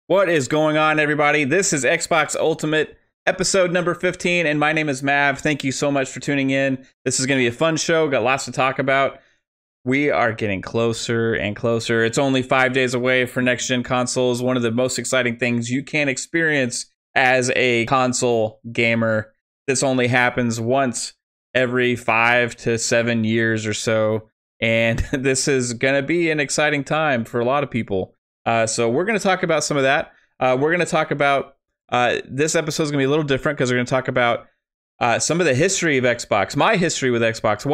What is going on, everybody? This is Xbox Ultimate, episode number 15, and my name is Mav. Thank you so much for tuning in. This is going to be a fun show. Got lots to talk about. We are getting closer and closer. It's only 5 days away for next-gen consoles. One of the most exciting things you can experience as a console gamer. This only happens once every 5 to 7 years or so, and this is going to be an exciting time for a lot of people. So we're going to talk about some of that. We're going to talk about, this episode is going to be a little different because we're going to talk about some of the history of Xbox, my history with Xbox,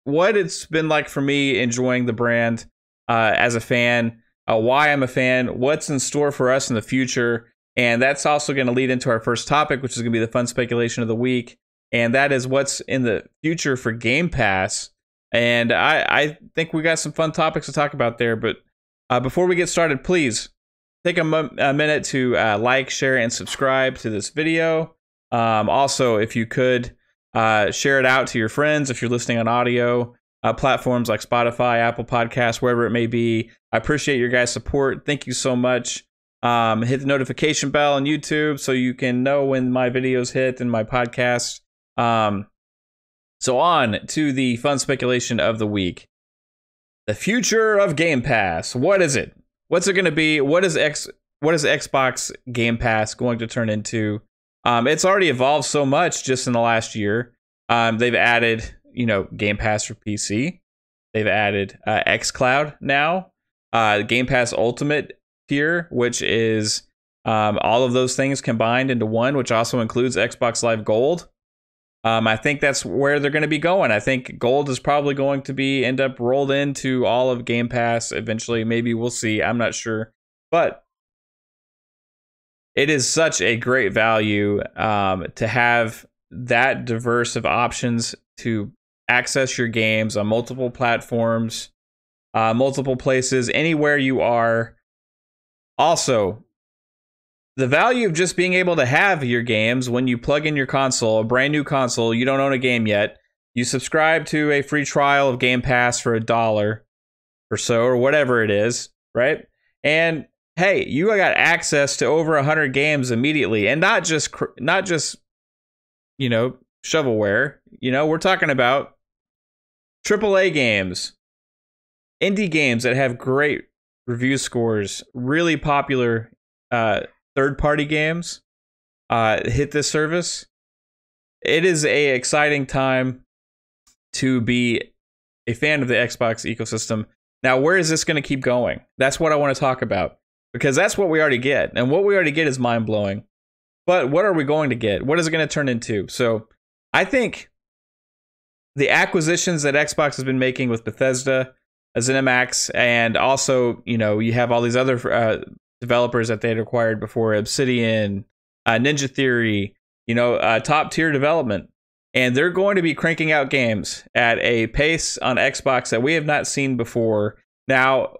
what it's been like for me enjoying the brand as a fan, why I'm a fan, what's in store for us in the future. And that's also going to lead into our first topic, which is going to be the fun speculation of the week. And that is what's in the future for Game Pass. And I think we got some fun topics to talk about there, but before we get started, please take a minute to like, share, and subscribe to this video. Also, if you could share it out to your friends if you're listening on audio platforms like Spotify, Apple Podcasts, wherever it may be. I appreciate your guys' support. Thank you so much. Hit the notification bell on YouTube so you can know when my videos hit and my podcast. So on to the fun speculation of the week. The future of Game Pass. What is it? What's it going to be? What is Xbox Game Pass going to turn into? It's already evolved so much just in the last year. They've added, Game Pass for PC. They've added xCloud now. Game Pass Ultimate tier, which is all of those things combined into one, which also includes Xbox Live Gold. I think that's where they're going to be going. I think Gold is probably going to end up rolled into all of Game Pass eventually. Maybe we'll see. I'm not sure. But it is such a great value to have that diverse of options to access your games on multiple platforms, multiple places, anywhere you are. Also, the value of just being able to have your games when you plug in your console, a brand new console, you don't own a game yet, you subscribe to a free trial of Game Pass for $1 or so, or whatever it is, right? And hey, you got access to over 100 games immediately, and not just shovelware. We're talking about AAA games, indie games that have great review scores, really popular third-party games hit this service. It is a exciting time to be a fan of the Xbox ecosystem. Now, where is this going to keep going? That's what I want to talk about, because that's what we already get, and what we already get is mind-blowing. But what are we going to get? What is it going to turn into? So I think the acquisitions that Xbox has been making with Bethesda, ZeniMax, and also, you have all these other developers that they had acquired before, Obsidian, Ninja Theory, top tier development. And they're going to be cranking out games at a pace on Xbox that we have not seen before. Now,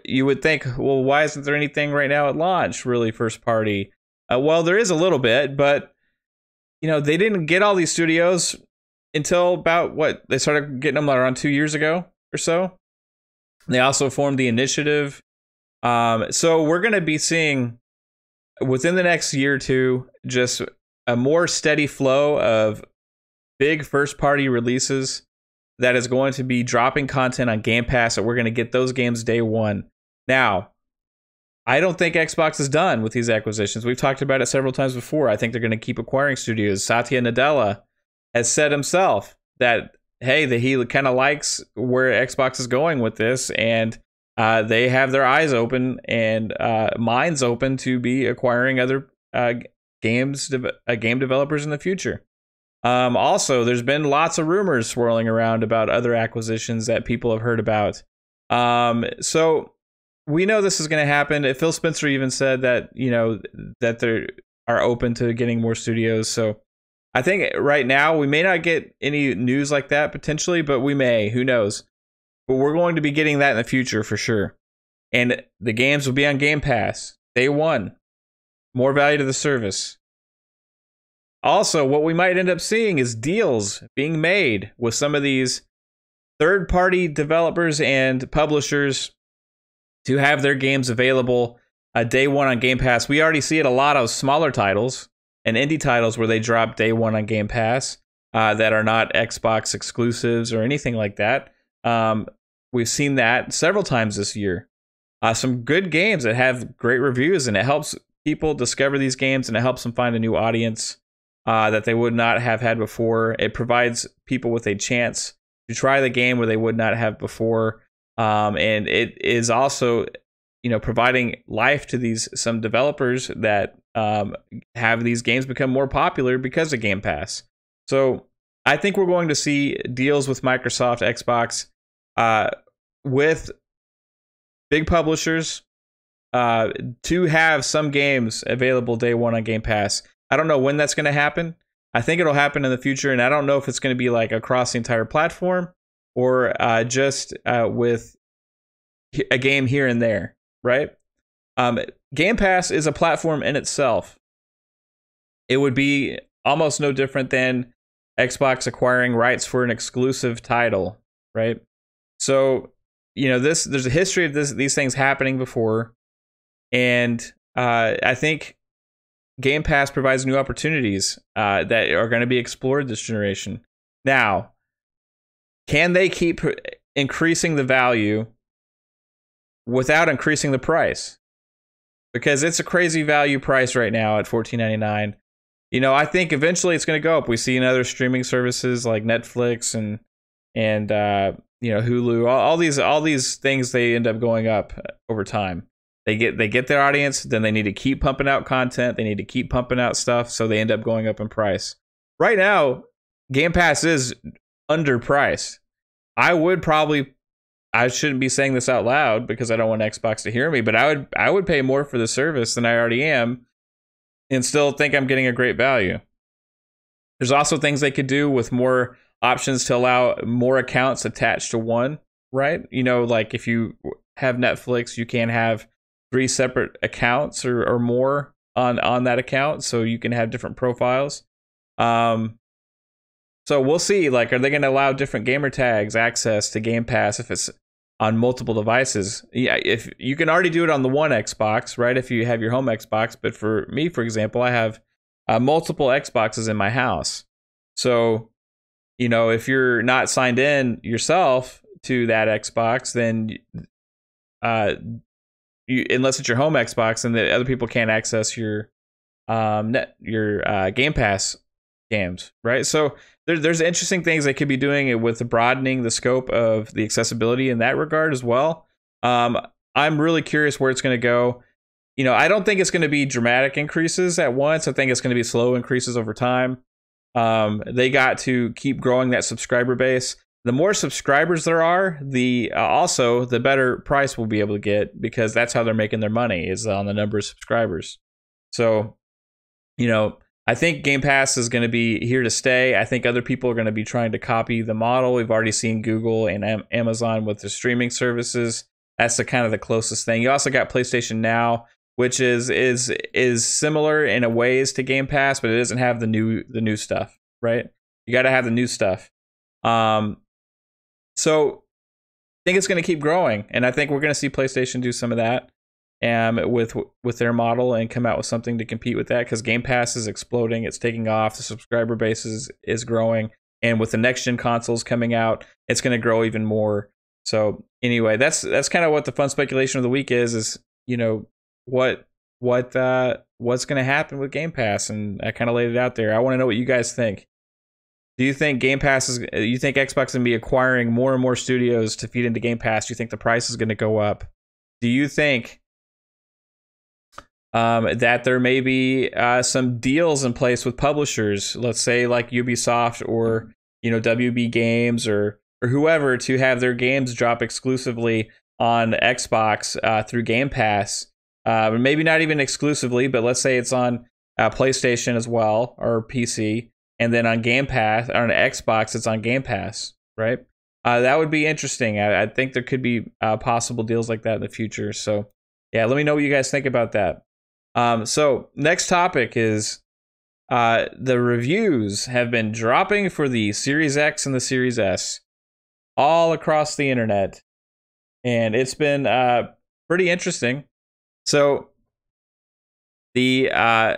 you would think, well, why isn't there anything right now at launch, really first party? Well, there is a little bit, but, they didn't get all these studios until about, they started getting them around 2 years ago or so. They also formed the Initiative. So we're going to be seeing within the next year or two just a more steady flow of big first-party releases that is going to be dropping content on Game Pass, and we're going to get those games day one. Now, I don't think Xbox is done with these acquisitions. We've talked about it several times before. I think they're going to keep acquiring studios. Satya Nadella has said himself that, hey, that he kind of likes where Xbox is going with this, and they have their eyes open and minds open to be acquiring other game developers in the future. Also, there's been lots of rumors swirling around about other acquisitions that people have heard about. So we know this is going to happen. Phil Spencer even said that, that they are open to getting more studios. So I think right now we may not get any news like that potentially, but we may. Who knows? But we're going to be getting that in the future for sure. And the games will be on Game Pass day one. More value to the service. Also, what we might end up seeing is deals being made with some of these third-party developers and publishers to have their games available day one on Game Pass. We already see it a lot of smaller titles and indie titles where they drop day one on Game Pass that are not Xbox exclusives or anything like that. We've seen that several times this year. Some good games that have great reviews, and it helps people discover these games, and it helps them find a new audience that they would not have had before. It provides people with a chance to try the game where they would not have before, and it is also, providing life to some developers that have these games become more popular because of Game Pass. So I think we're going to see deals with Microsoft, Xbox, with big publishers to have some games available day one on Game Pass. I don't know when that's going to happen. I think it'll happen in the future, and I don't know if it's going to be like across the entire platform or just with a game here and there, right? Game Pass is a platform in itself. It would be almost no different than Xbox acquiring rights for an exclusive title, right? So, there's a history of these things happening before, and I think Game Pass provides new opportunities that are going to be explored this generation. Now, can they keep increasing the value without increasing the price? Because it's a crazy value price right now at $14.99. I think eventually it's going to go up. We see in other streaming services like Netflix and Hulu, all these things, they end up going up over time. They get their audience, then they need to keep pumping out content, they need to keep pumping out stuff, so they end up going up in price. Right now, Game Pass is underpriced. I shouldn't be saying this out loud because I don't want Xbox to hear me, but I would pay more for the service than I already am and still think I'm getting a great value. There's also things they could do with more options to allow more accounts attached to one, right? Like if you have Netflix, you can have 3 separate accounts or more on that account, so you can have different profiles. So we'll see, like, are they going to allow different gamer tags access to Game Pass if it's on multiple devices? Yeah, if you can already do it on the one Xbox, right? If you have your home Xbox, but for me, for example, I have multiple Xboxes in my house. So, if you're not signed in yourself to that Xbox, then unless it's your home Xbox, and the other people can't access your Game Pass games, right? So there's interesting things they could be doing with broadening the scope of the accessibility in that regard as well. I'm really curious where it's going to go. I don't think it's going to be dramatic increases at once. I think it's going to be slow increases over time. They got to keep growing that subscriber base. The more subscribers there are, the better price we'll be able to get, because that's how they're making their money, is on the number of subscribers. So, I think Game Pass is going to be here to stay. I think other people are going to be trying to copy the model. We've already seen Google and Amazon with the streaming services. That's the kind of the closest thing. You also got PlayStation Now, which is similar in a ways to Game Pass, but it doesn't have the new stuff, right? You got to have the new stuff. So I think it's going to keep growing, and I think we're going to see PlayStation do some of that with their model and come out with something to compete with that, because Game Pass is exploding. It's taking off. The subscriber base is growing, and with the next gen consoles coming out, it's going to grow even more. So anyway, that's kind of what the fun speculation of the week is what's going to happen with Game Pass, and I kind of laid it out there. I want to know what you guys think. Do you think you think Xbox is going to be acquiring more and more studios to feed into Game Pass? Do you think the price is going to go up? Do you think that there may be some deals in place with publishers, let's say like Ubisoft or WB Games or whoever, to have their games drop exclusively on Xbox through Game Pass? Maybe not even exclusively, but let's say it's on PlayStation as well, or PC, and then on Game Pass, or on Xbox, it's on Game Pass, right? That would be interesting. I think there could be possible deals like that in the future. So yeah, let me know what you guys think about that. So next topic is the reviews have been dropping for the Series X and the Series S all across the internet, and it's been pretty interesting. So The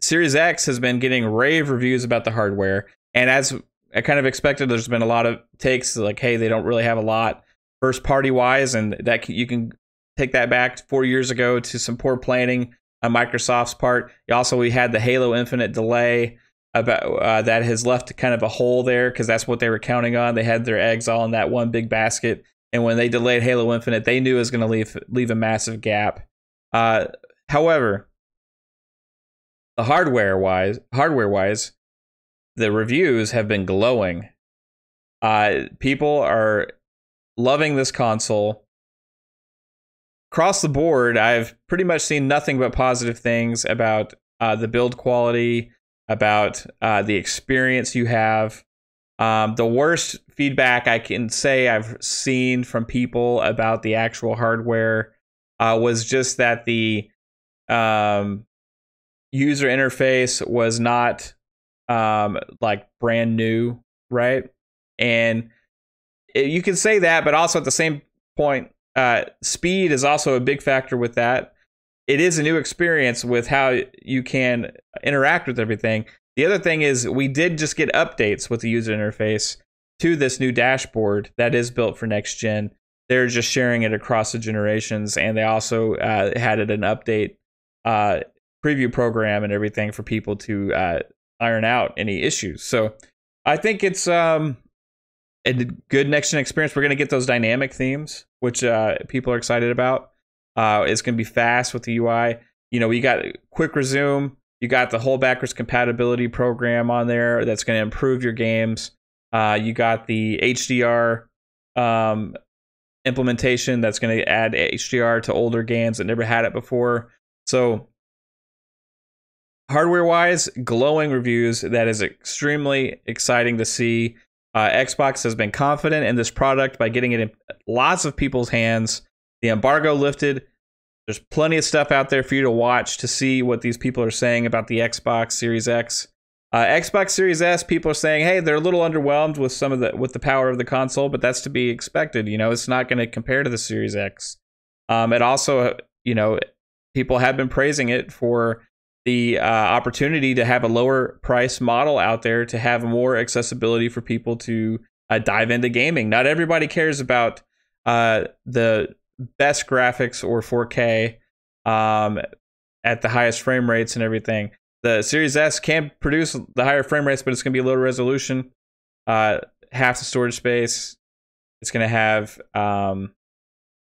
Series X has been getting rave reviews about the hardware, and as I kind of expected, there's been a lot of takes like, hey, they don't really have a lot first party wise, and that you can take that back 4 years ago to some poor planning on Microsoft's part. We had the Halo Infinite delay about that has left kind of a hole there, because that's what they were counting on. They had their eggs all in that one big basket, and when they delayed Halo Infinite, they knew it was going to leave a massive gap. However, the hardware wise, the reviews have been glowing. People are loving this console. Across the board, I've pretty much seen nothing but positive things about the build quality, about the experience you have. The worst feedback I can say I've seen from people about the actual hardware was just that the user interface was not like brand new, right? And you can say that, but also at the same point, speed is also a big factor with that. It is a new experience with how you can interact with everything. The other thing is we did just get updates with the user interface to this new dashboard that is built for next gen. They're just sharing it across the generations, and they also had it an update preview program and everything for people to iron out any issues. So I think it's a good next gen experience. We're going to get those dynamic themes, which people are excited about. It's going to be fast with the UI. You know, we got quick resume. You got the whole backwards compatibility program on there that's going to improve your games. You got the HDR implementation that's going to add HDR to older games that never had it before. So hardware-wise, glowing reviews. That is extremely exciting to see. Xbox has been confident in this product by getting it in lots of people's hands. The embargo lifted. There's plenty of stuff out there for you to watch to see what these people are saying about the Xbox Series X. Xbox Series S, people are saying, hey, they're a little underwhelmed with the power of the console, but that's to be expected. You know, it's not going to compare to the Series X. It also, you know, people have been praising it for the opportunity to have a lower price model out there, to have more accessibility for people to dive into gaming. Not everybody cares about the best graphics or 4K at the highest frame rates and everything. The Series S can produce the higher frame rates, but it's going to be lower resolution, half the storage space. It's going to have,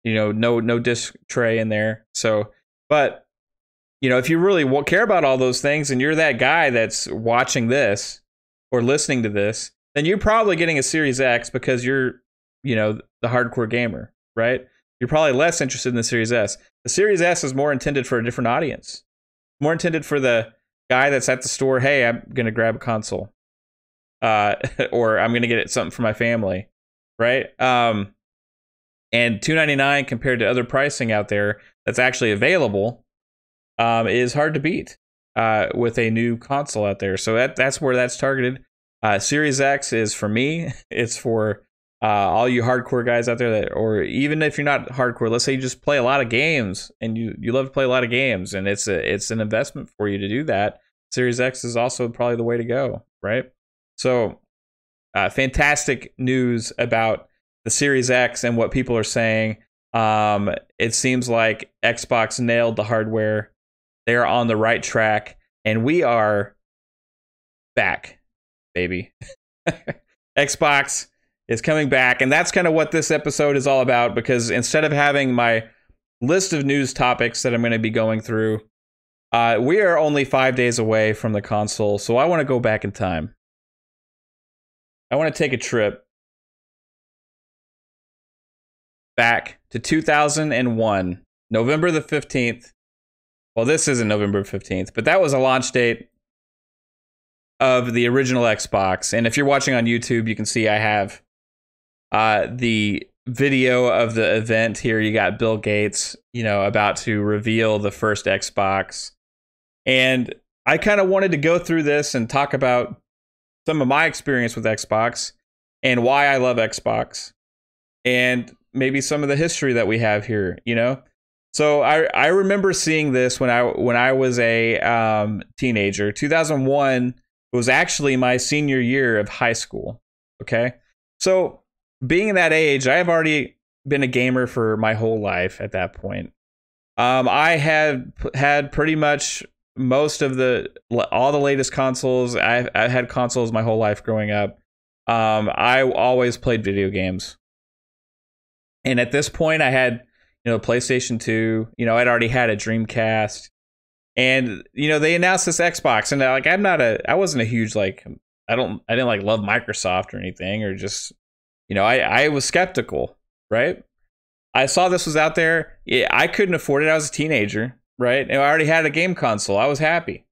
you know, no disk tray in there. So, but you know, if you really care about all those things, and you're that guy that's watching this or listening to this, then you're probably getting a Series X because you're, you know, the hardcore gamer, right? You're probably less interested in the Series S. The Series S is more intended for a different audience. More intended for the guy that's at the store, hey, I'm going to grab a console. Or I'm going to get something for my family, right? And $299 compared to other pricing out there that's actually available is hard to beat with a new console out there. So that's where that's targeted. Series X is for me. It's for all you hardcore guys out there, or even if you're not hardcore, let's say you just play a lot of games and you love to play a lot of games, and it's an investment for you to do that. Series X is also probably the way to go, right? So fantastic news about the Series X and what people are saying. It seems like Xbox nailed the hardware. They are on the right track, and we are back, baby. Xbox is coming back, and that's kind of what this episode is all about, because instead of having my list of news topics that I'm going to be going through, we are only 5 days away from the console, so I want to go back in time. I want to take a trip back to 2001, November the 15th. Well, this isn't November 15th, but that was a launch date of the original Xbox. And if you're watching on YouTube, you can see I have the video of the event here. You got Bill Gates, you know, about to reveal the first Xbox. And I kind of wanted to go through this and talk about some of my experience with Xbox and why I love Xbox, and maybe some of the history that we have here, you know? So I remember seeing this when I was a teenager. 2001 was actually my senior year of high school. Okay, so being that age, I have already been a gamer for my whole life at that point. I had had pretty much most of all the latest consoles. I had consoles my whole life growing up. I always played video games, and at this point, I had PlayStation 2. I'd already had a Dreamcast, and they announced this Xbox, and I wasn't a huge I didn't love Microsoft or anything, or just I was skeptical, right? I saw this was out there. Yeah, I couldn't afford it. I was a teenager, right? And I already had a game console. I was happy.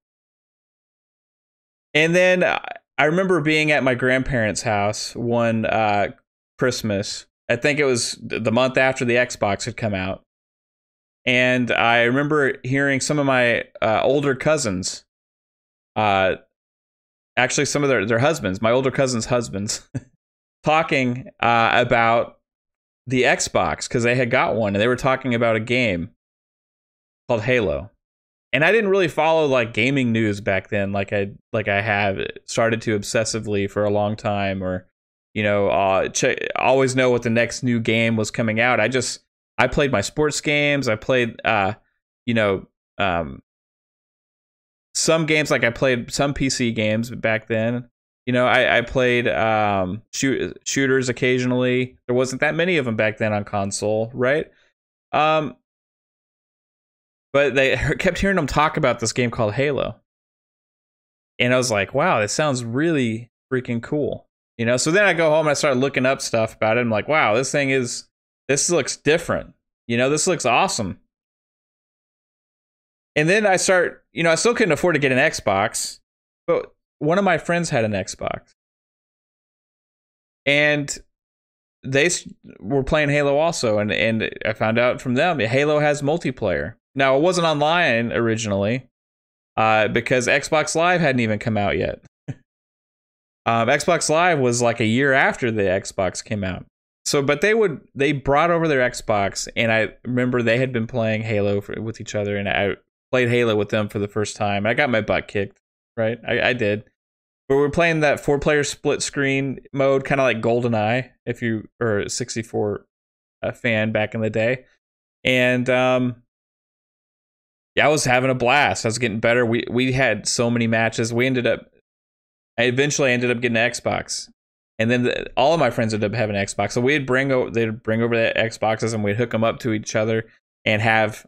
And then I remember being at my grandparents' house one Christmas. I think it was the month after the Xbox had come out. And I remember hearing some of my older cousins, actually some of their husbands, my older cousins' husbands, talking about the Xbox, because they had got one, and they were talking about a game called Halo. And I didn't really follow gaming news back then, like I have started to obsessively for a long time, or always know what the next new game was coming out. I played my sports games. I played some games, I played some PC games back then. I played shooters occasionally. There wasn't that many of them back then on console, right? But they kept hearing them talk about this game called Halo. And I was like, wow, this sounds really freaking cool. So then I go home and I start looking up stuff about it. I'm like, wow, this looks different. This looks awesome. And then I start, I still couldn't afford to get an Xbox, but one of my friends had an Xbox, and they were playing Halo also, and I found out from them Halo has multiplayer. Now, it wasn't online originally, because Xbox Live hadn't even come out yet. Xbox Live was like a year after the Xbox came out. So, but they brought over their Xbox, and I remember they had been playing Halo with each other, and I played Halo with them for the first time. I got my butt kicked, right? I did. But we're playing that 4-player split screen mode, kind of like GoldenEye, if you are a 64 fan back in the day. And yeah, I was having a blast. I was getting better. We had so many matches. I eventually ended up getting an Xbox. And then all of my friends ended up having an Xbox. So they'd bring over the Xboxes, and we'd hook them up to each other and have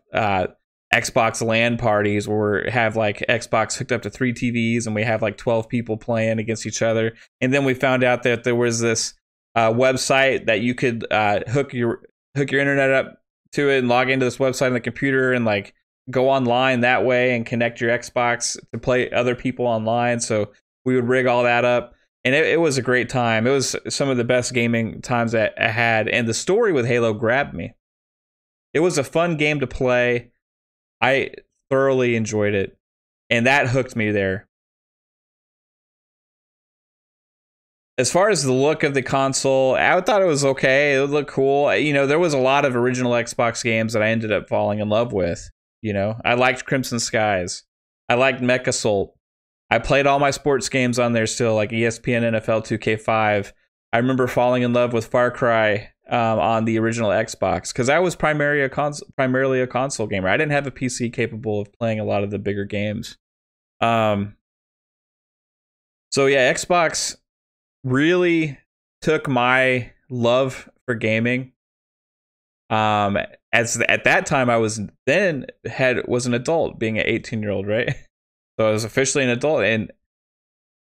Xbox LAN parties where we have Xbox hooked up to 3 TVs, and we have 12 people playing against each other. And then we found out that there was this website that you could hook your internet up to it and log into this website on the computer and go online that way and connect your Xbox to play other people online. So we would rig all that up. And it was a great time. It was some of the best gaming times that I had. And the story with Halo grabbed me. It was a fun game to play. I thoroughly enjoyed it. And that hooked me there. As far as the look of the console, I thought it was okay. It looked cool. There was a lot of original Xbox games that I ended up falling in love with. I liked Crimson Skies. I liked Mech Assault. I played all my sports games on there still, like ESPN NFL 2K5. I remember falling in love with Far Cry on the original Xbox, because I was primarily a console gamer. I didn't have a PC capable of playing a lot of the bigger games. So yeah, Xbox really took my love for gaming. As at that time I was an adult, being an 18-year-old, right? So I was officially an adult, and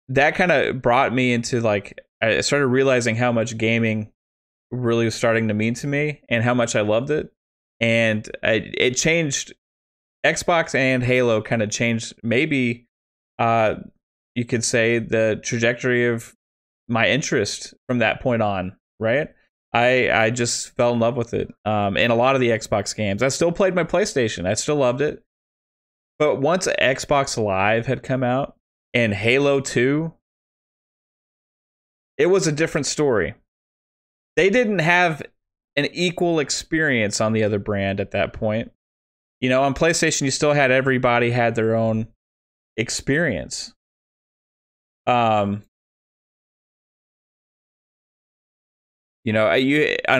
that kind of brought me into I started realizing how much gaming really was starting to mean to me and how much I loved it. And it changed. Xbox and Halo kind of changed, maybe you could say, the trajectory of my interest from that point on, right? I just fell in love with it. And a lot of the Xbox games. I still played my PlayStation. I still loved it. But once Xbox Live had come out and Halo 2, it was a different story. They didn't have an equal experience on the other brand at that point. on PlayStation, you still had everybody had their own experience. You on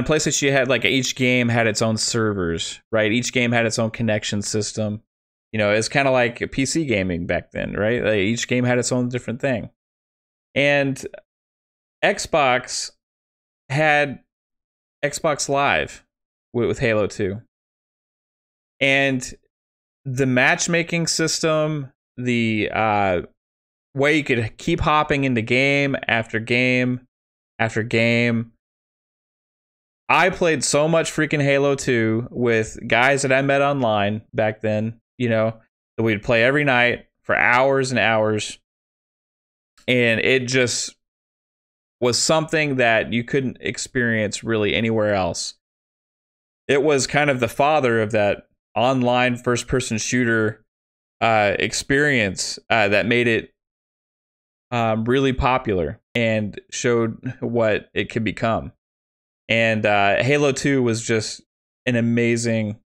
PlayStation, you had like each game had its own servers, right? Each game had its own connection system. It's kind of like PC gaming back then, right? Like each game had its own different thing. And Xbox had Xbox Live with Halo 2. And the matchmaking system, the way you could keep hopping into game after game after game. I played so much freaking Halo 2 with guys that I met online back then, that we'd play every night for hours and hours. And it just was something that you couldn't experience really anywhere else. It was kind of the father of that online first-person shooter experience that made it really popular and showed what it could become. And Halo 2 was just an amazing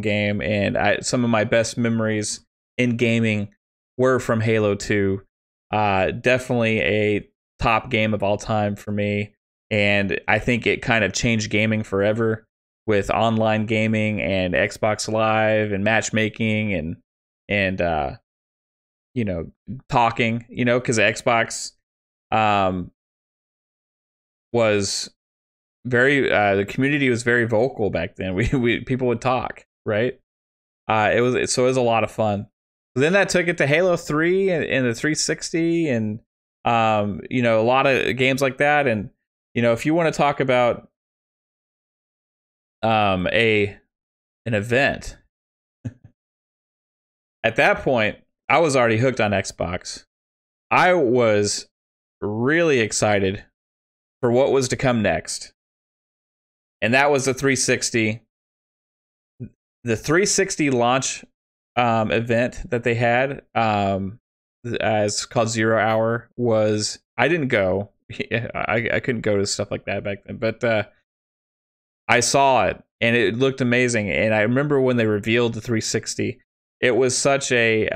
game, and some of my best memories in gaming were from Halo 2. Definitely a top game of all time for me, and I think it kind of changed gaming forever with online gaming and Xbox Live and matchmaking and talking, because Xbox was the community was very vocal back then. We people would talk, right? It was a lot of fun. Then that took it to Halo 3 and the 360 and a lot of games like that. And if you want to talk about an event, at that point I was already hooked on Xbox. I was really excited for what was to come next. And that was the 360. The 360 launch event that they had, as called 0 Hour, was, I didn't go. I couldn't go to stuff like that back then, but I saw it and it looked amazing. And I remember when they revealed the 360, it was such a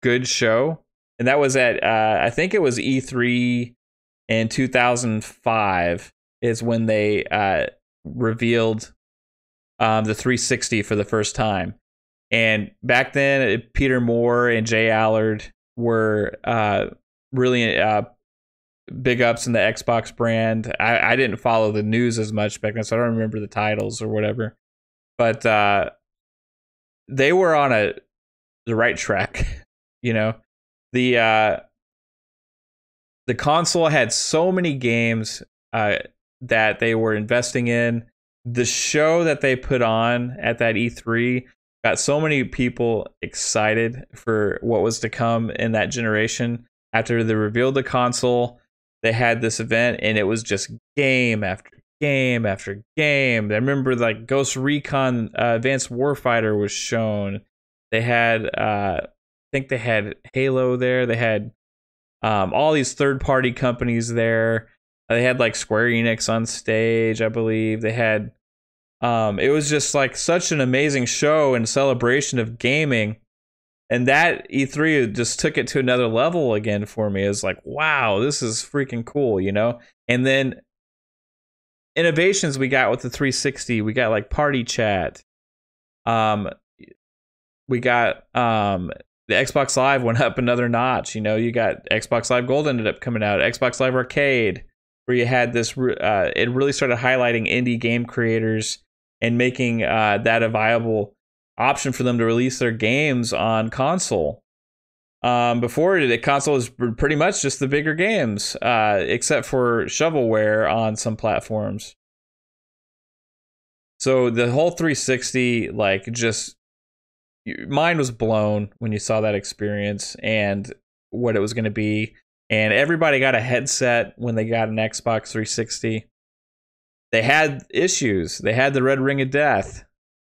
good show. And that was at I think it was E3 in 2005 is when they revealed the 360 for the first time. And back then, Peter Moore and Jay Allard were really big ups in the Xbox brand. I didn't follow the news as much back then, so I don't remember the titles or whatever. But they were on the right track. The console had so many games that they were investing in. The show that they put on at that E3 got so many people excited for what was to come in that generation. After they revealed the console, they had this event, and it was just game after game after game. I remember like Ghost Recon Advanced Warfighter was shown. They had, I think they had Halo there. They had all these third-party companies there. They had like Square Enix on stage, I believe. They had, it was just like such an amazing show and celebration of gaming. And that E3 just took it to another level again for me. It was like, wow, this is freaking cool, And then innovations we got with the 360, we got like party chat. We got the Xbox Live went up another notch. You got Xbox Live Gold ended up coming out, Xbox Live Arcade, where you had this, it really started highlighting indie game creators and making that a viable option for them to release their games on console. Before, the console was pretty much just the bigger games, except for shovelware on some platforms. So the whole 360, like, just, your mind was blown when you saw that experience and what it was going to be. And everybody got a headset when they got an Xbox 360. They had issues. They had the red ring of death,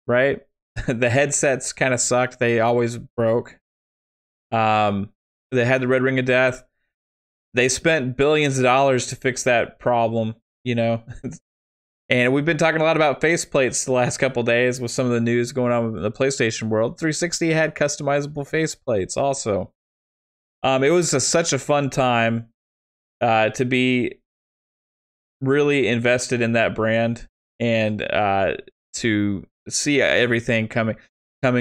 right? The headsets kind of sucked. They always broke. They had the red ring of death. They spent billions of dollars to fix that problem, And we've been talking a lot about faceplates the last couple days with some of the news going on in the PlayStation world. 360 had customizable faceplates also. It was such a fun time to be really invested in that brand and to see everything coming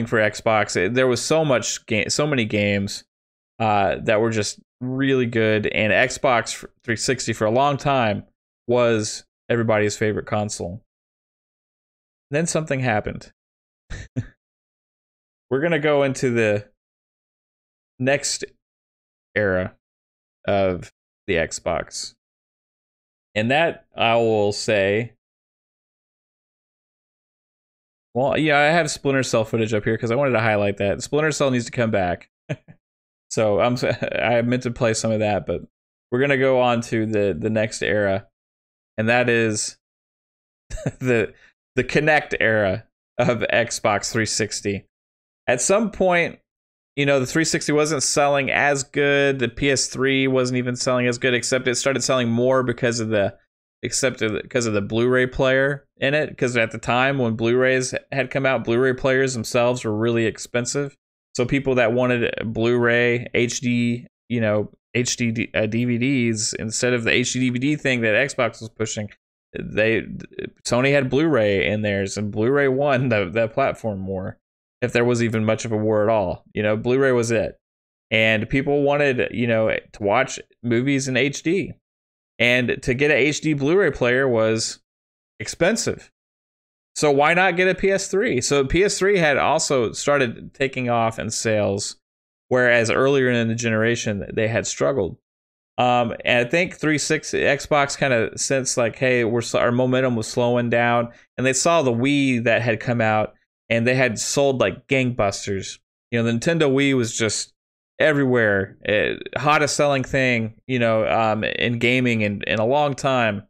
for Xbox. There was so many games that were just really good, and Xbox 360 for a long time was everybody's favorite console. Then something happened. We're gonna go into the next era of the Xbox, and that I will say, well, yeah, I have Splinter Cell footage up here because I wanted to highlight that Splinter Cell needs to come back. So I meant to play some of that, but we're gonna go on to the next era, and that is the Kinect era of Xbox 360. At some point, the 360 wasn't selling as good. The PS3 wasn't even selling as good, except it started selling more because of the Blu-ray player in it. Because at the time when Blu-rays had come out, Blu-ray players themselves were really expensive. So people that wanted Blu-ray HD, HD DVDs instead of the HD DVD thing that Xbox was pushing, Sony had Blu-ray in theirs, and Blu-ray won that platform war, if there was even much of a war at all. Blu-ray was it, and people wanted to watch movies in HD, and to get an HD Blu-ray player was expensive. So why not get a PS3? So PS3 had also started taking off in sales, whereas earlier in the generation they had struggled. And I think 360 Xbox kind of sensed like, hey, our momentum was slowing down, and they saw the Wii that had come out, and they had sold like gangbusters. The Nintendo Wii was just everywhere, hottest selling thing, in gaming in a long time.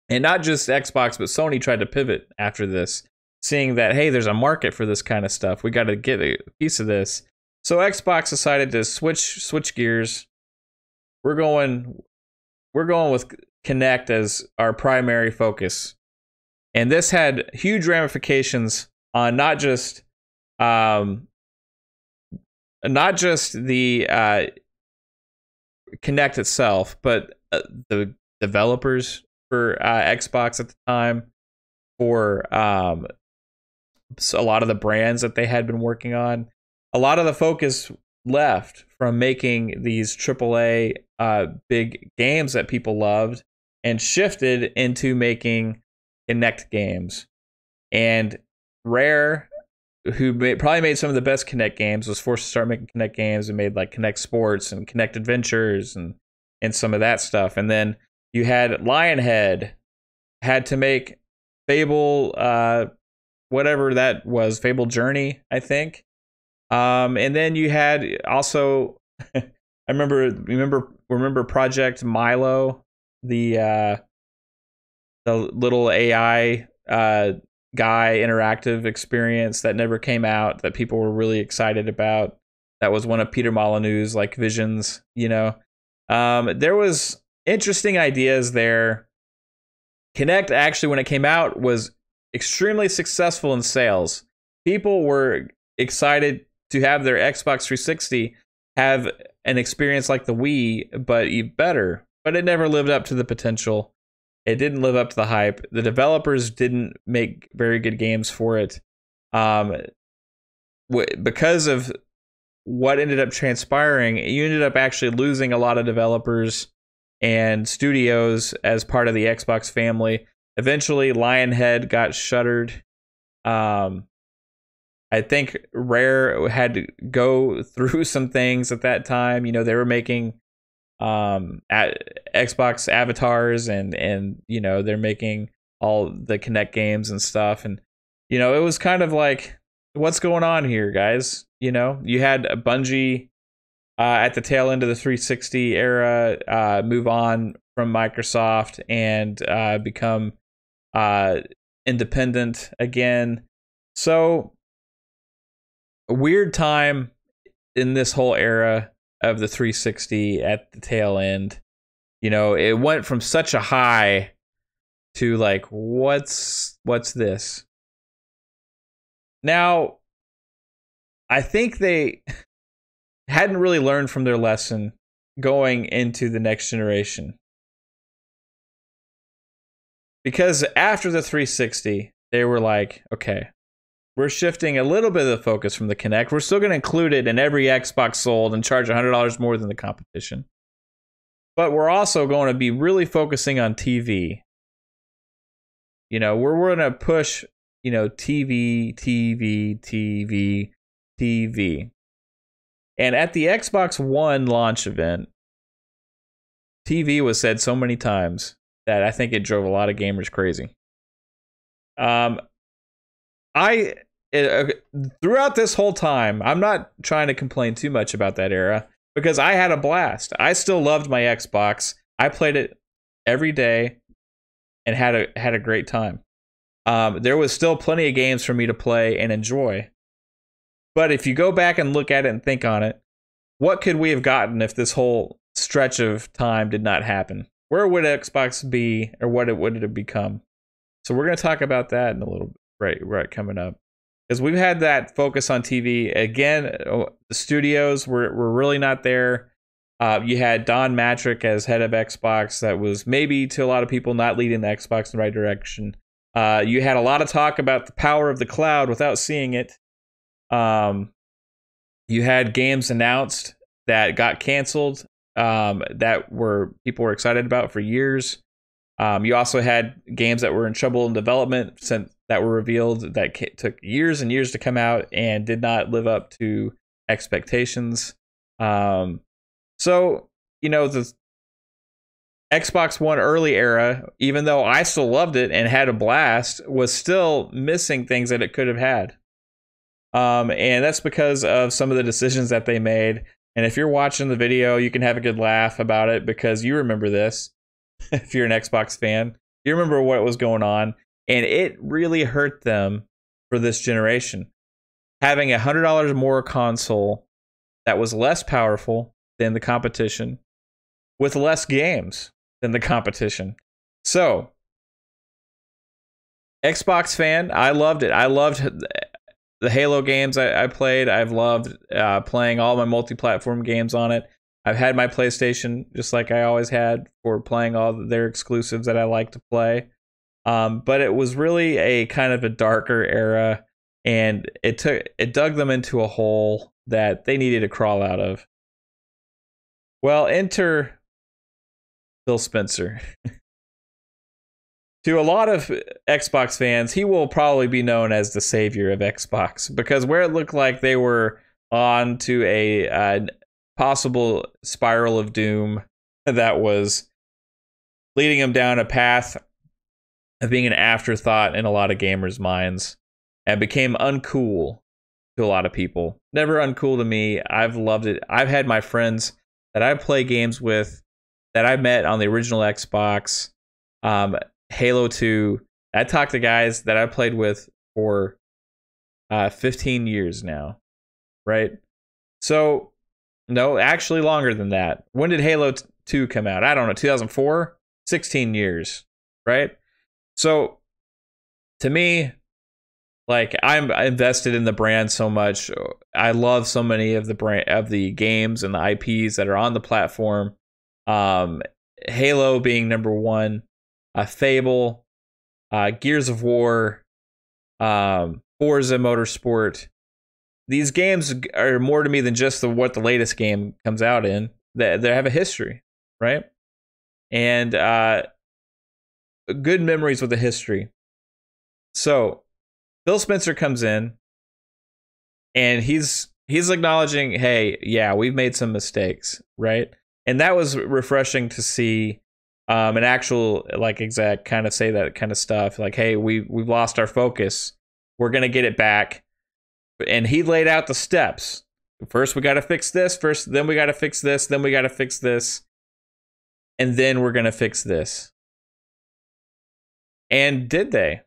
And not just Xbox, but Sony tried to pivot after this, seeing that, hey, there's a market for this kind of stuff. We got to get a piece of this. So Xbox decided to switch gears. We're going with Kinect as our primary focus. And this had huge ramifications on not just the Kinect itself, but the developers for Xbox at the time, for so a lot of the brands that they had been working on. A lot of the focus left from making these AAA big games that people loved and shifted into making Kinect games. And Rare, who probably made some of the best Kinect games, was forced to start making Kinect games and made like Kinect Sports and Kinect Adventures and some of that stuff. And then you had Lionhead had to make Fable, whatever that was, Fable Journey, I think. And then you had also, I remember Project Milo, the little AI guy interactive experience that never came out that people were really excited about. That was one of Peter Molyneux's like visions, There was interesting ideas there. Kinect actually, when it came out, was extremely successful in sales. People were excited to have their Xbox 360 have an experience like the Wii, but even better. But it never lived up to the potential. It didn't live up to the hype. The developers didn't make very good games for it. Because of what ended up transpiring, you ended up actually losing a lot of developers and studios as part of the Xbox family. Eventually, Lionhead got shuttered. I think Rare had to go through some things at that time. They were making Xbox avatars and they're making all the Kinect games and stuff. And, it was kind of like, what's going on here, guys? You had a Bungie at the tail end of the 360 era move on from Microsoft and become independent again. So a weird time in this whole era of the 360 at the tail end. It went from such a high to like, what's this? Now, I think they hadn't really learned from their lesson going into the next generation. Because after the 360, they were like, okay, we're shifting a little bit of the focus from the Kinect. We're still going to include it in every Xbox sold and charge $100 more than the competition. But we're also going to be really focusing on TV. You know, we're going to push, you know, TV. And at the Xbox One launch event, TV was said so many times that I think it drove a lot of gamers crazy. Throughout this whole time, I'm not trying to complain too much about that era because I had a blast. I still loved my Xbox. I played it every day and had a great time. There was still plenty of games for me to play and enjoy. But if you go back and look at it and think on it, what could we have gotten if this whole stretch of time did not happen? Where would Xbox be, or what would it have become? So we're going to talk about that in a little bit, right coming up. Because we've had that focus on TV. Again, the studios were really not there. You had Don Matrick as head of Xbox. That was maybe, to a lot of people, not leading the Xbox in the right direction. You had a lot of talk about the power of the cloud without seeing it. You had games announced that got canceled that people were excited about for years. You also had games that were in trouble in development that were revealed that took years and years to come out and did not live up to expectations. So, you know, the Xbox One early era, even though I still loved it and had a blast, was still missing things that it could have had. And that's because of some of the decisions that they made. And if you're watching the video, you can have a good laugh about it because you remember this. If you're an Xbox fan, you remember what was going on. And it really hurt them for this generation. Having $100 more console that was less powerful than the competition with less games than the competition. So, Xbox fan, I loved it. I loved the Halo games I played. I've loved playing all my multi-platform games on it. I've had my PlayStation just like I always had for playing all their exclusives that I like to play. But it was really a kind of a darker era, and it dug them into a hole that they needed to crawl out of. Well, enter Phil Spencer. To a lot of Xbox fans, he will probably be known as the savior of Xbox, because where it looked like they were on to a possible spiral of doom that was leading them down a path of being an afterthought in a lot of gamers' minds, and became uncool to a lot of people. Never uncool to me. I've loved it. I've had my friends that I play games with that I met on the original Xbox. Halo 2. I talked to guys that I played with for 15 years now, right? So, no, actually longer than that. When did Halo 2 come out? I don't know, 2004? 16 years, right? So, to me, like, I'm invested in the brand so much. I love so many of the games and the IPs that are on the platform. Halo being number one. Fable, Gears of War, Forza Motorsport. These games are more to me than just what the latest game comes out in. They have a history, right? And good memories with the history. So, Phil Spencer comes in, and he's acknowledging, hey, yeah, we've made some mistakes, right? And that was refreshing to see. An actual exec kind of say that kind of stuff, like, hey, we've lost our focus, we're gonna get it back. And he laid out the steps. First we got to fix this, then we got to fix this, then we got to fix this, and then we're gonna fix this. And did they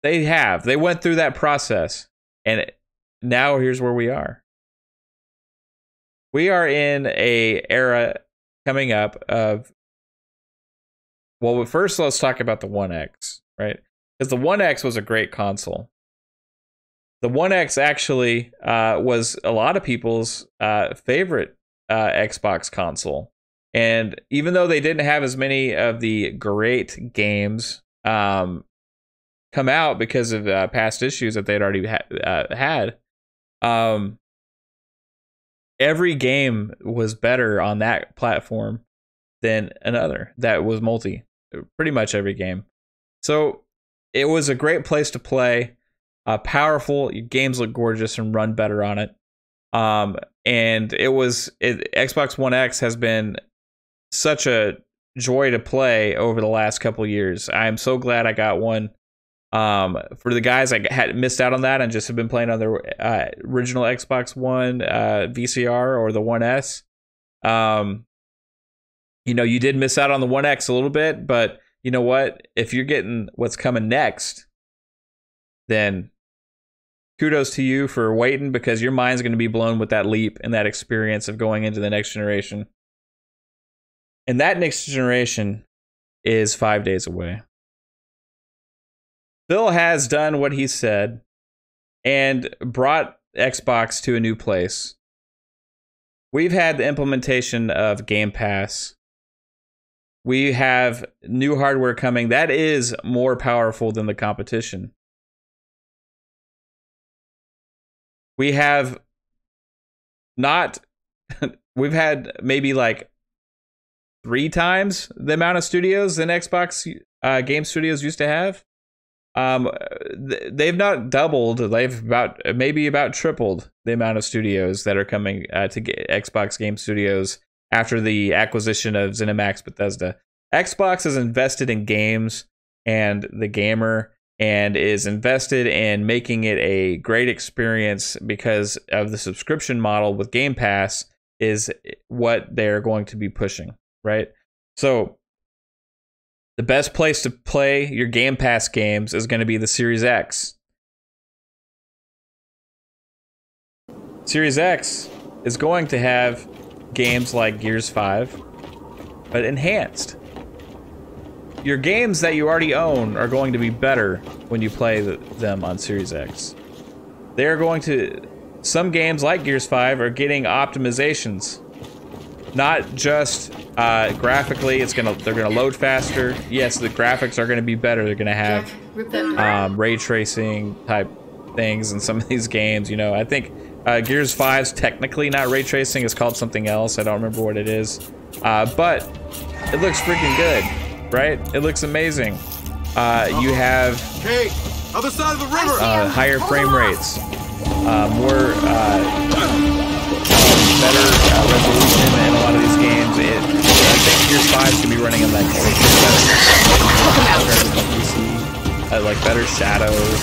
went through that process, and now here's where we are in a era coming up of Well, first let's talk about the One X, right? Because the One X was a great console. The One X actually was a lot of people's favorite Xbox console. And even though they didn't have as many of the great games come out because of past issues that they'd already had, every game was better on that platform than another that was multi. Pretty much every game. So it was a great place to play. Powerful games look gorgeous and run better on it. And Xbox One X has been such a joy to play over the last couple years. I'm so glad I got one. For the guys that had missed out on that and just have been playing on the original Xbox One VCR or the One S, you did miss out on the One X a little bit, but you know what? If you're getting what's coming next, then kudos to you for waiting, because your mind's going to be blown with that leap and that experience of going into the next generation. And that next generation is 5 days away. Phil has done what he said and brought Xbox to a new place. We've had the implementation of Game Pass. We have new hardware coming that is more powerful than the competition. We have we've had maybe like 3 times the amount of studios than Xbox game studios used to have. They've not doubled. They've about tripled the amount of studios that are coming to Xbox Game Studios after the acquisition of ZeniMax Bethesda. Xbox is invested in games and the gamer, and is invested in making it a great experience because of the subscription model with Game Pass is what they're going to be pushing, right? So the best place to play your Game Pass games is going to be the Series X. Series X is going to have games like Gears 5, but enhanced. Your games that you already own are going to be better when you play them on Series X. Some games like Gears 5 are getting optimizations. Not just graphically, they're gonna load faster. Yes, the graphics are gonna be better. They're gonna have ray tracing type things in some of these games. I think Gears 5's technically not ray tracing. It's called something else. I don't remember what it is. But it looks freaking good, right? It looks amazing. You have other side of the river. Higher frame rates, more better resolution in a lot of these games. I think Gears 5 should be running in like like better shadows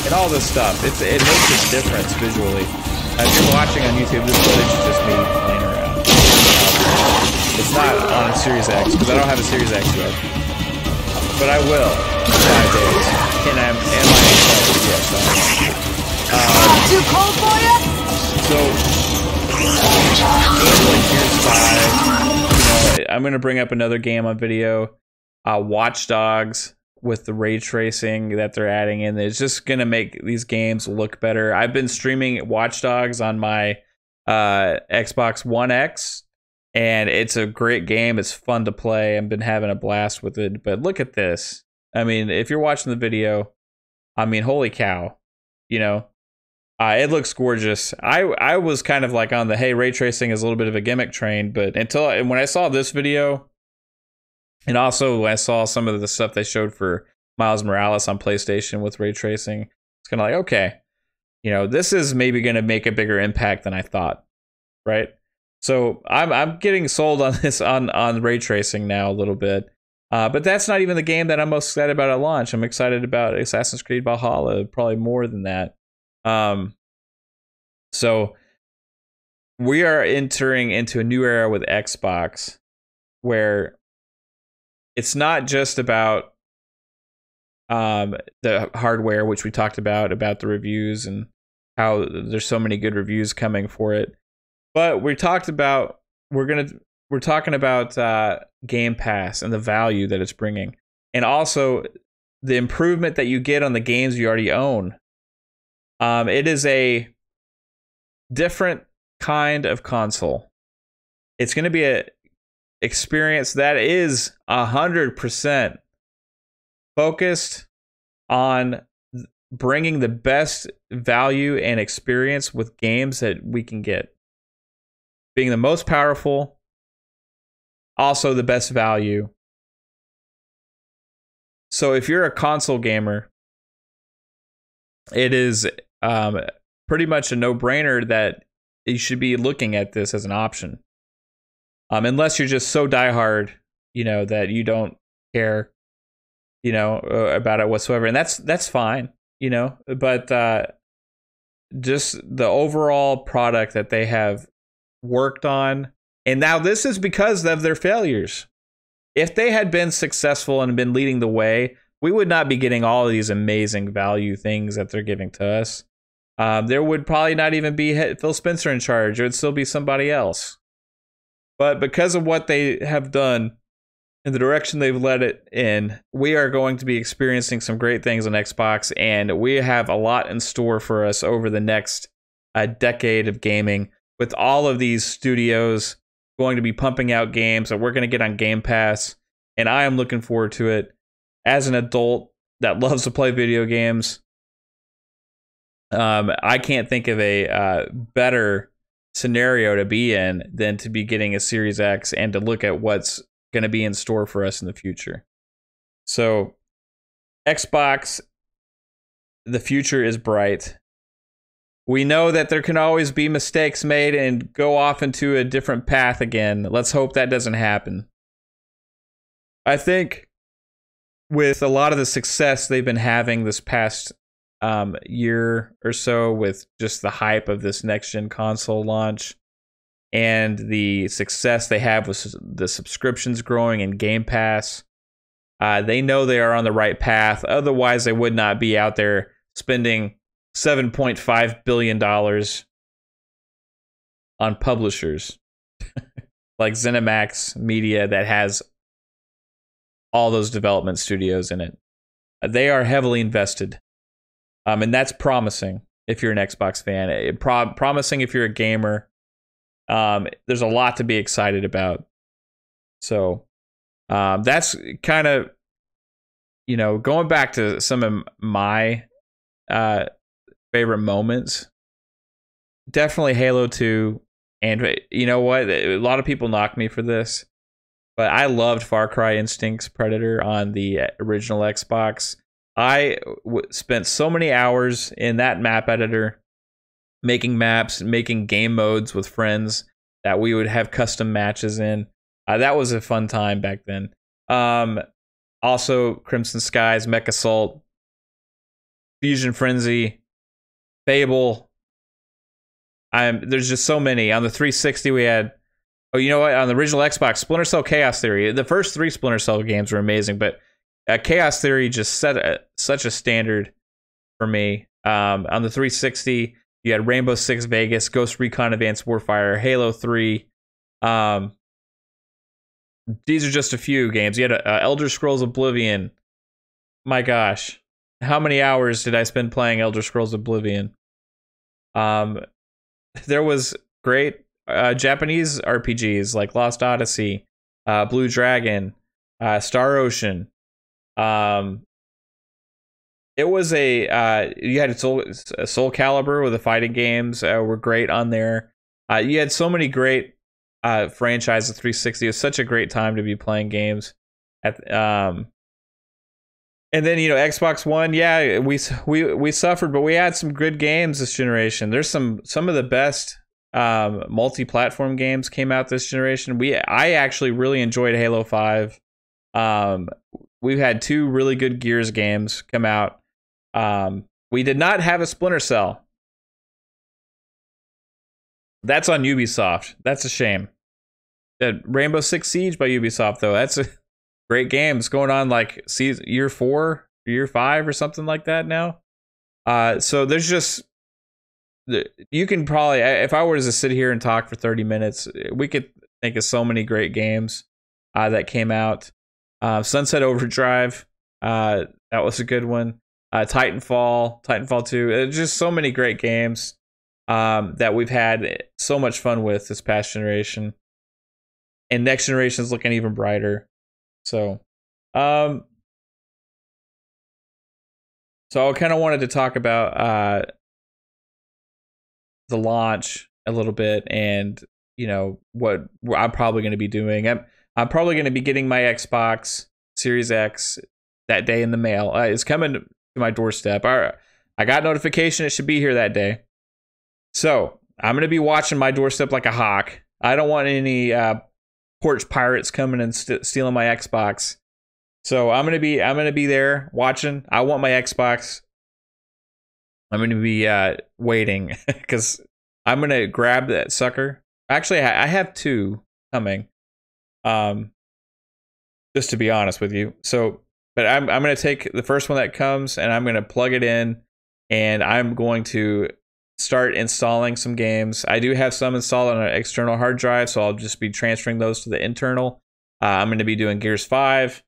and all this stuff. It makes a difference visually. If you're watching on YouTube, this footage is just me playing around. It's not on a Series X because I don't have a Series X yet, but I will in 5 days. And am I excited? Yes, I am. Too cold for you? So games like Gears 5, I'm gonna bring up another game on video, Watch Dogs, with the ray tracing that they're adding in. It's just gonna make these games look better. I've been streaming Watch Dogs on my Xbox One X, and it's a great game. It's fun to play. I've been having a blast with it. But look at this. I mean, if you're watching the video, I mean, holy cow, it looks gorgeous. I was kind of like on the, hey, ray tracing is a little bit of a gimmick train, but when I saw this video, and also when I saw some of the stuff they showed for Miles Morales on PlayStation with ray tracing, it's kind of like, okay, this is maybe going to make a bigger impact than I thought, right? So I'm getting sold on this on ray tracing now a little bit. But that's not even the game that I'm most excited about at launch. I'm excited about Assassin's Creed Valhalla, probably more than that. So we are entering into a new era with Xbox where it's not just about the hardware, which we talked about the reviews and how there's so many good reviews coming for it, but we're talking about Game Pass and the value that it's bringing, and also the improvement that you get on the games you already own. It is a different kind of console. It's going to be a experience that is 100% focused on bringing the best value and experience with games that we can get. Being the most powerful, also the best value. So if you're a console gamer, it is pretty much a no-brainer that you should be looking at this as an option. Unless you're just so diehard, that you don't care, about it whatsoever. And that's fine, but just the overall product that they have worked on. And now this is because of their failures. If they had been successful and been leading the way, we would not be getting all of these amazing value things that they're giving to us. There would probably not even be Phil Spencer in charge. It would still be somebody else. But because of what they have done and the direction they've led it in, we are going to be experiencing some great things on Xbox, and we have a lot in store for us over the next decade of gaming, with all of these studios going to be pumping out games that we're going to get on Game Pass, and I am looking forward to it. As an adult that loves to play video games, I can't think of a better scenario to be in than to be getting a Series X and to look at what's going to be in store for us in the future. So, Xbox, the future is bright. We know that there can always be mistakes made and go off into a different path again. Let's hope that doesn't happen. I think with a lot of the success they've been having this past year or so, with just the hype of this next-gen console launch and the success they have with the subscriptions growing in Game Pass, they know they are on the right path. Otherwise, they would not be out there spending $7.5 billion on publishers like ZeniMax Media that has all those development studios in it. They are heavily invested. And that's promising if you're an Xbox fan. Promising if you're a gamer. There's a lot to be excited about. So that's kind of, going back to some of my favorite moments. Definitely Halo 2. And you know what? A lot of people knock me for this, but I loved Far Cry Instinct's Predator on the original Xbox. I spent so many hours in that map editor making maps, making game modes with friends that we would have custom matches in. That was a fun time back then. Also, Crimson Skies, Mech Assault, Fusion Frenzy, Fable. There's just so many. On the 360, we had... Oh, you know what? On the original Xbox, Splinter Cell Chaos Theory. The first 3 Splinter Cell games were amazing, but Chaos Theory just set such a standard for me. On the 360, you had Rainbow Six Vegas, Ghost Recon Advanced Warfare, Halo 3. These are just a few games. You had Elder Scrolls Oblivion. My gosh. How many hours did I spend playing Elder Scrolls Oblivion? There was great Japanese RPGs like Lost Odyssey, Blue Dragon, Star Ocean. It was you had Soul Calibur with the fighting games were great on there. You had so many great franchises of 360. It was such a great time to be playing games and then Xbox One, yeah, we suffered, but we had some good games this generation. There's some of the best multi-platform games came out this generation. I actually really enjoyed Halo 5. We've had 2 really good Gears games come out. We did not have a Splinter Cell. That's on Ubisoft. That's a shame. Rainbow Six Siege by Ubisoft, though. That's a great game. It's going on like year 4, year 5 or something like that now. So there's just... You can probably... If I were to sit here and talk for 30 minutes, we could think of so many great games. that came out. Sunset Overdrive, that was a good one. Titanfall 2. Just so many great games that we've had so much fun with this past generation. And next generation is looking even brighter. So I kind of wanted to talk about the launch a little bit, and what I'm probably going to be doing. I'm probably going to be getting my Xbox Series X that day in the mail. It's coming to my doorstep. I got notification it should be here that day. So I'm going to be watching my doorstep like a hawk. I don't want any porch pirates coming and stealing my Xbox. So I'm going to be there watching. I want my Xbox. I'm going to be waiting because I'm going to grab that sucker. Actually, I have 2 coming. Just to be honest with you. But I'm going to take the first one that comes and I'm going to plug it in, and I'm going to start installing some games. I do have some installed on an external hard drive, so I'll just be transferring those to the internal. I'm going to be doing Gears 5.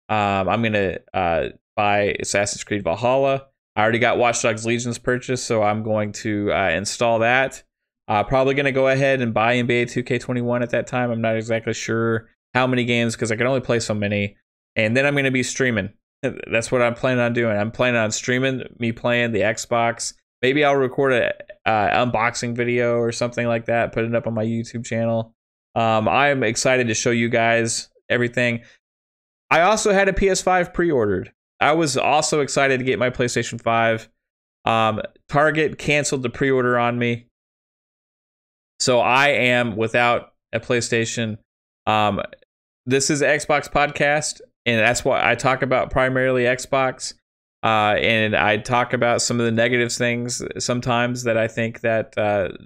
I'm going to buy Assassin's Creed Valhalla. I already got Watch Dogs Legion's purchased, so I'm going to install that. Probably going to go ahead and buy NBA 2K21 at that time. I'm not exactly sure how many games because I can only play so many. And then I'm going to be streaming. That's what I'm planning on doing. I'm planning on streaming me playing the Xbox. Maybe I'll record a unboxing video or something like that, put it up on my YouTube channel. I'm excited to show you guys everything. I also had a PS5 pre-ordered. I was also excited to get my PlayStation 5. Target canceled the pre-order on me. So I am without a PlayStation. This is an Xbox podcast, and that's what I talk about, primarily Xbox. And I talk about some of the negative things sometimes that I think that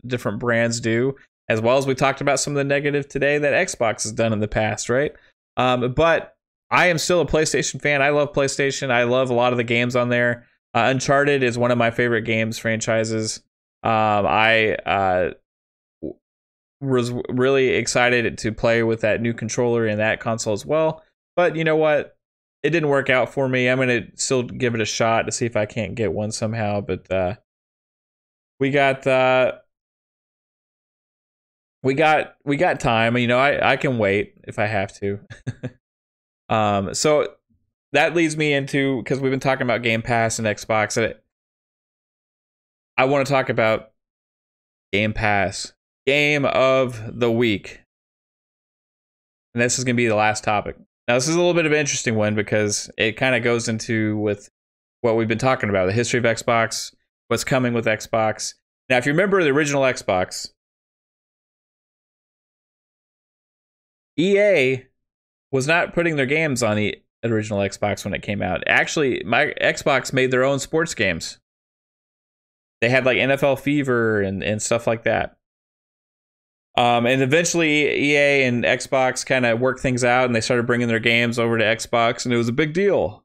different brands do, as well as we talked about some of the negative today that Xbox has done in the past, right? But I am still a PlayStation fan. I love PlayStation. I love a lot of the games on there. Uncharted is one of my favorite games franchises. I was really excited to play with that new controller in that console as well. But you know what? It didn't work out for me. I'm going to still give it a shot to see if I can't get one somehow. But we got time. I can wait if I have to. So that leads me into, because we've been talking about Game Pass and Xbox, I want to talk about Game Pass. Game of the week. And this is going to be the last topic. Now, this is a little bit of an interesting one because it kind of goes into with what we've been talking about, the history of Xbox, what's coming with Xbox. Now, if you remember the original Xbox, EA was not putting their games on the original Xbox when it came out. Actually, my Xbox made their own sports games. They had like NFL Fever and stuff like that. And eventually EA and Xbox kind of worked things out, and they started bringing their games over to Xbox, and it was a big deal.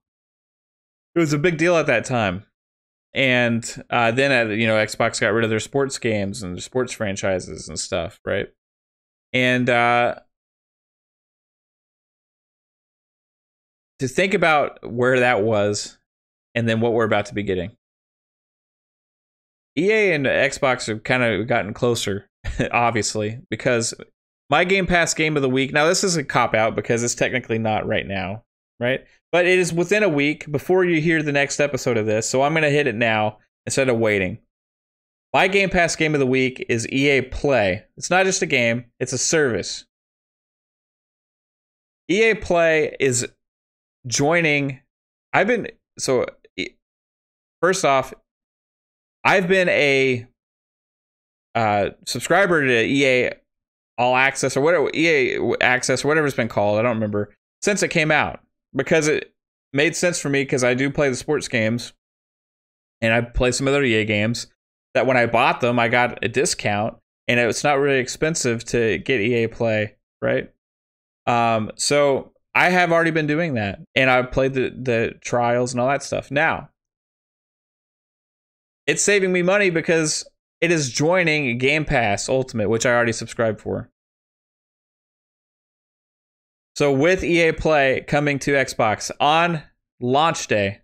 It was a big deal at that time. And then, Xbox got rid of their sports games and their sports franchises and stuff, right? And to think about where that was and then what we're about to be getting. EA and Xbox have kind of gotten closer, obviously, because my Game Pass game of the week, now this is a cop-out because it's technically not right now, right? But it is within a week before you hear the next episode of this, so I'm going to hit it now instead of waiting. My Game Pass game of the week is EA Play. It's not just a game, it's a service. EA Play is joining... First off, I've been a subscriber to EA All Access or whatever, EA Access or whatever it's been called. I don't remember, since it came out, because it made sense for me because I do play the sports games and I play some other EA games that when I bought them, I got a discount and it's not really expensive to get EA Play, right? So I have already been doing that and I've played the trials and all that stuff. Now, it's saving me money because it is joining Game Pass Ultimate, which I already subscribed for. So with EA Play coming to Xbox on launch day,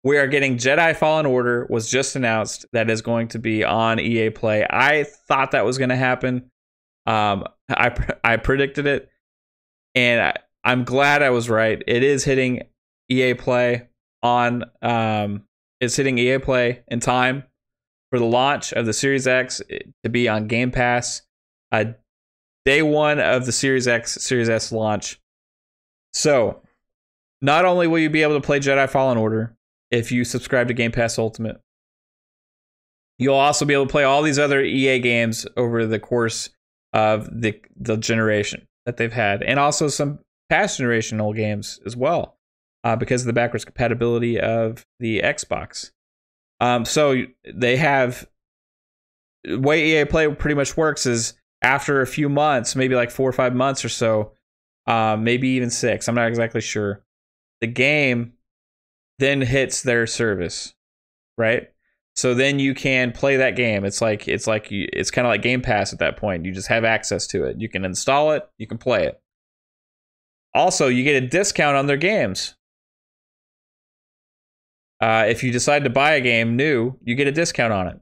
we are getting Jedi Fallen Order was just announced that is going to be on EA Play. I thought that was going to happen. I predicted it, and I'm glad I was right. It is hitting EA Play on it's hitting EA Play in time for the launch of the Series X to be on Game Pass. Day one of the Series X, Series S launch. So, not only will you be able to play Jedi Fallen Order if you subscribe to Game Pass Ultimate, you'll also be able to play all these other EA games over the course of the generation that they've had, and also some past generational games as well, because of the backwards compatibility of the Xbox. So they have, the way EA Play pretty much works is after a few months, maybe like 4 or 5 months or so, maybe even 6, I'm not exactly sure, the game then hits their service, right? So then you can play that game. It's kind of like Game Pass at that point. You just have access to it. You can install it, you can play it. Also, you get a discount on their games. If you decide to buy a game new, you get a discount on it.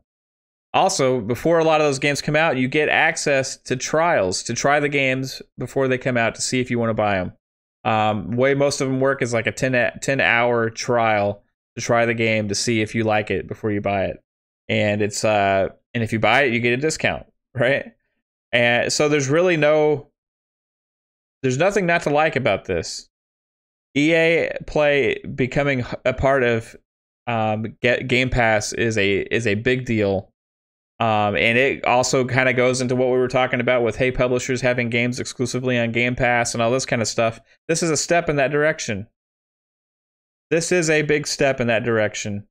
Also, before a lot of those games come out, you get access to trials to try the games before they come out to see if you want to buy them. Way most of them work is like a 10-hour trial to try the game to see if you like it before you buy it. And it's and if you buy it, you get a discount, right? And so there's nothing not to like about this. EA Play becoming a part of Game Pass is a big deal. And it also kind of goes into what we were talking about with, hey, publishers having games exclusively on Game Pass and all this kind of stuff. This is a step in that direction. This is a big step in that direction.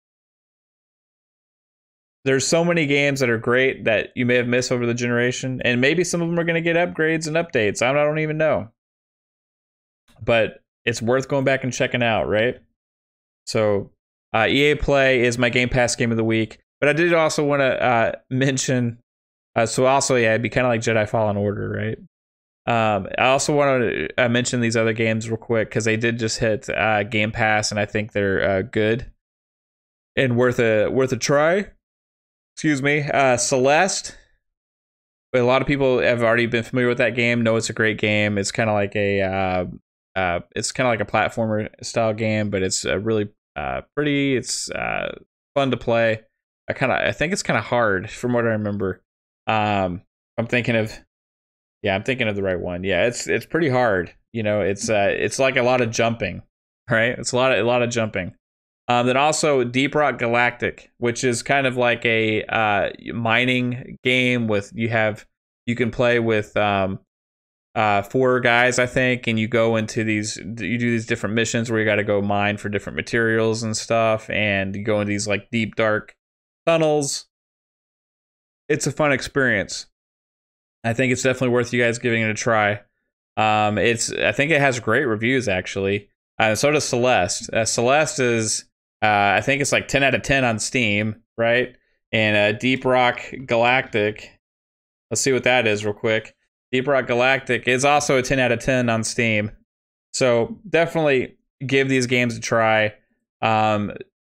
There's so many games that are great that you may have missed over the generation, and maybe some of them are going to get upgrades and updates. I don't even know. But it's worth going back and checking out, right? So EA Play is my Game Pass game of the week. But I did also want to mention, it'd be kind of like Jedi Fallen Order, right? I also want to mention these other games real quick because they did just hit Game Pass, and I think they're good and worth a try. Excuse me, Celeste. A lot of people have already been familiar with that game. Know it's a great game. It's kind of like a platformer style game, but it's really pretty. It's fun to play. I think it's kind of hard from what I remember. I'm thinking of the right one. Yeah, it's pretty hard. You know, it's like a lot of jumping, right? It's a lot of jumping. Then also Deep Rock Galactic, which is kind of like a mining game with you can play with 4 guys, I think, and you do these different missions where you got to go mine for different materials and stuff, and you go in these like deep dark tunnels. It's a fun experience. I think it's definitely worth you guys giving it a try. I think it has great reviews actually. So does Celeste. Celeste is I think it's like 10 out of 10 on Steam, right? And Deep Rock Galactic, let's see what that is real quick. Deep Rock Galactic is also a 10 out of 10 on Steam. So definitely give these games a try.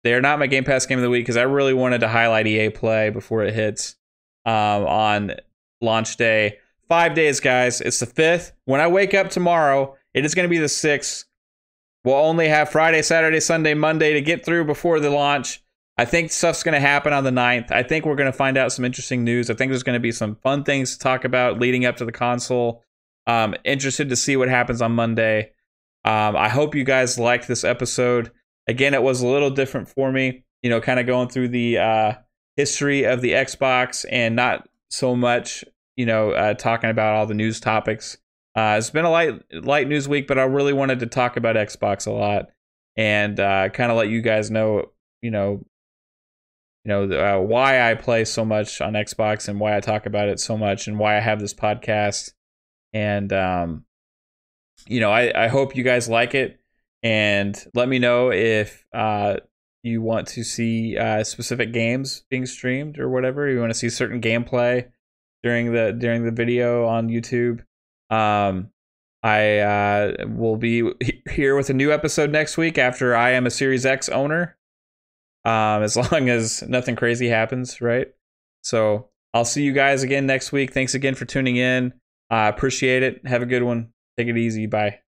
They're not my Game Pass game of the week because I really wanted to highlight EA Play before it hits on launch day. 5 days, guys. It's the 5th. When I wake up tomorrow, it is going to be the 6th. We'll only have Friday, Saturday, Sunday, Monday to get through before the launch. I think stuff's going to happen on the 9th. I think we're going to find out some interesting news. I think there's going to be some fun things to talk about leading up to the console. Interested to see what happens on Monday. I hope you guys liked this episode. Again, it was a little different for me, you know, kind of going through the history of the Xbox and not so much, you know, talking about all the news topics. It's been a light news week, but I really wanted to talk about Xbox a lot and kind of let you guys know, why I play so much on Xbox and why I talk about it so much and why I have this podcast. And, I hope you guys like it. And let me know if you want to see specific games being streamed or whatever. You want to see certain gameplay during the video on YouTube. I will be here with a new episode next week after I am a Series X owner. As long as nothing crazy happens, right? So I'll see you guys again next week. Thanks again for tuning in. I appreciate it. Have a good one. Take it easy. Bye.